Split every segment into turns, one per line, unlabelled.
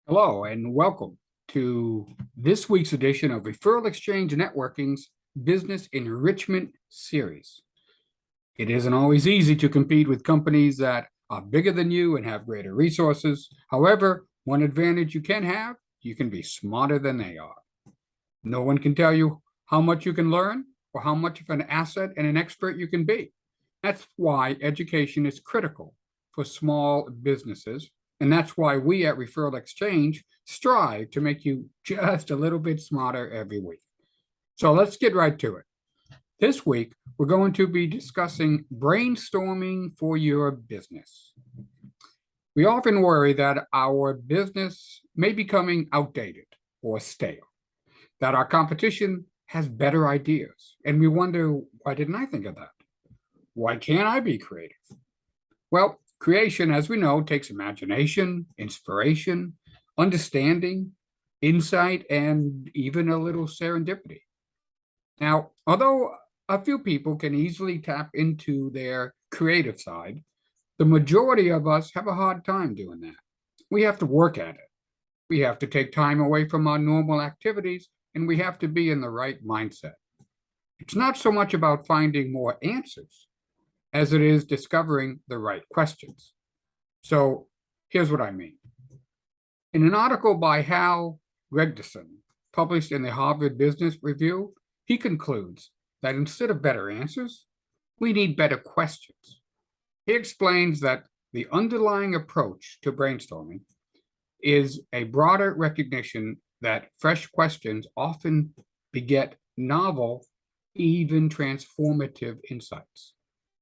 Hello and welcome to this week's edition of Referral Exchange Networking's Business Enrichment Series. It isn't always easy to compete with companies that are bigger than you and have greater resources. However, one advantage you can have, you can be smarter than they are. No one can tell you how much you can learn or how much of an asset and an expert you can be. That's why education is critical for small businesses. And that's why we at Referral Exchange strive to make you just a little bit smarter every week. So let's get right to it. This week, we're going to be discussing brainstorming for your business. We often worry that our business may be becoming outdated or stale, that our competition has better ideas, and we wonder, why didn't I think of that? Why can't I be creative? Well, creation, as we know, takes imagination, inspiration, understanding, insight, and even a little serendipity. Now, although a few people can easily tap into their creative side, the majority of us have a hard time doing that. We have to work at it. We have to take time away from our normal activities, and we have to be in the right mindset. It's not so much about finding more answers as it is discovering the right questions. So here's what I mean. In an article by Hal Gregersen, published in the Harvard Business Review, he concludes that instead of better answers, we need better questions. He explains that the underlying approach to brainstorming is a broader recognition that fresh questions often beget novel, even transformative insights.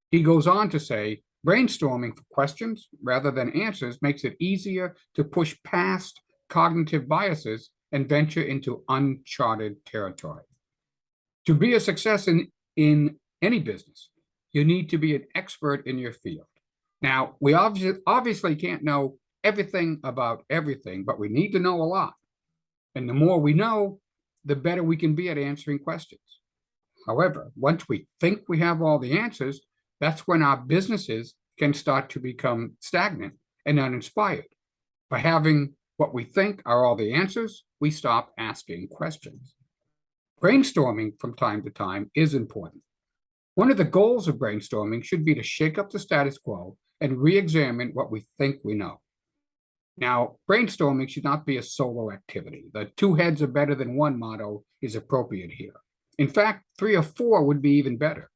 He goes on to say, brainstorming for questions rather than answers makes it easier to push past cognitive biases and venture into uncharted territory. To be a success in any business, you need to be an expert in your field. Now, we obviously can't know everything about everything, but we need to know a lot. And the more we know, the better we can be at answering questions. However, once we think we have all the answers, that's when our businesses can start to become stagnant and uninspired. By having what we think are all the answers, we stop asking questions. Brainstorming from time to time is important. One of the goals of brainstorming should be to shake up the status quo and re-examine what we think we know. Now, brainstorming should not be a solo activity. The two heads are better than one motto is appropriate here. In fact, 3 or 4 would be even better.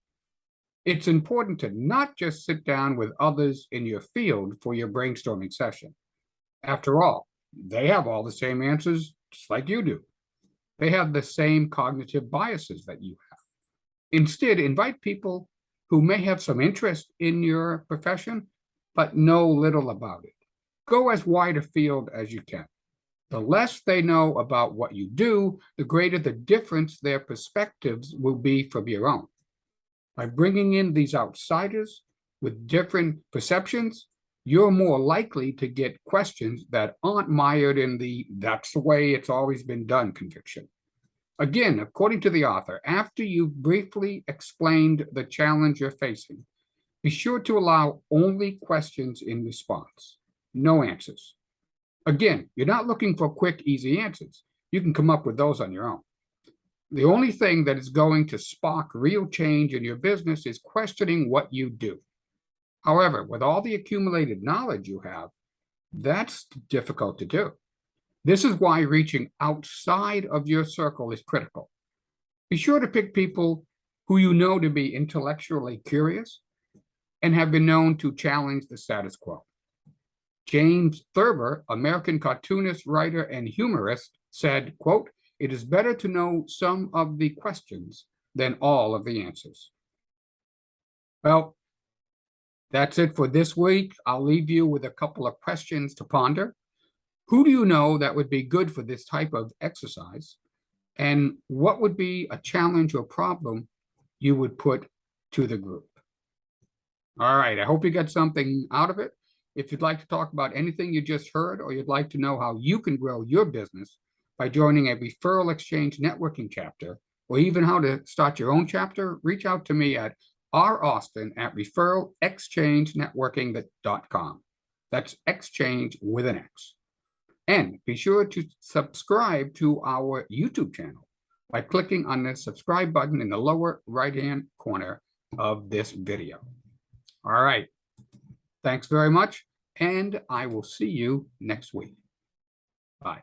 It's important to not just sit down with others in your field for your brainstorming session. After all, they have all the same answers just like you do. They have the same cognitive biases that you have. Instead, invite people who may have some interest in your profession, but know little about it. Go as wide a field as you can. The less they know about what you do, the greater the difference their perspectives will be from your own. By bringing in these outsiders with different perceptions, you're more likely to get questions that aren't mired in the "that's the way it's always been done" conviction. Again, according to the author, after you've briefly explained the challenge you're facing, be sure to allow only questions in response, no answers. Again, you're not looking for quick, easy answers. You can come up with those on your own. The only thing that is going to spark real change in your business is questioning what you do. However, with all the accumulated knowledge you have, that's difficult to do. This is why reaching outside of your circle is critical. Be sure to pick people who you know to be intellectually curious and have been known to challenge the status quo. James Thurber, American cartoonist, writer, and humorist, said, quote, "It is better to know some of the questions than all of the answers." Well, that's it for this week. I'll leave you with a couple of questions to ponder. Who do you know that would be good for this type of exercise? And what would be a challenge or problem you would put to the group? All right, I hope you got something out of it. If you'd like to talk about anything you just heard, or you'd like to know how you can grow your business by joining a referral exchange networking chapter, or even how to start your own chapter, reach out to me at raustin@referralexchangenetworking.com. That's exchange with an X. And be sure to subscribe to our YouTube channel by clicking on the subscribe button in the lower right-hand corner of this video. All right. Thanks very much, and I will see you next week. Bye.